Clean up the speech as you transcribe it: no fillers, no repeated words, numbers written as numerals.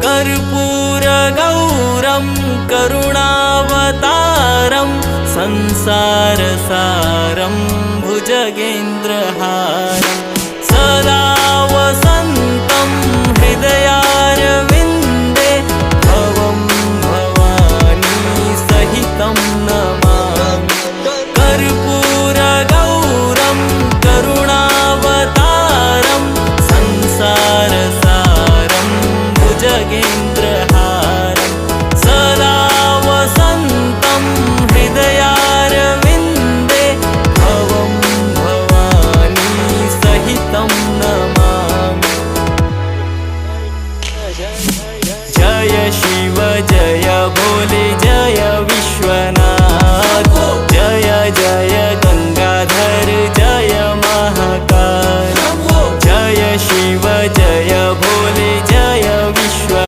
कर्पूरगौरं करुणावतारं संसारसारं भुजगेन्द्रहारं सदा वसन्तं हृदयारविन्दे भवं भवानी सहितं नमामि। कर्पूरगौरं करुणावतारं संसारसारं भुजगेन्द्रहारं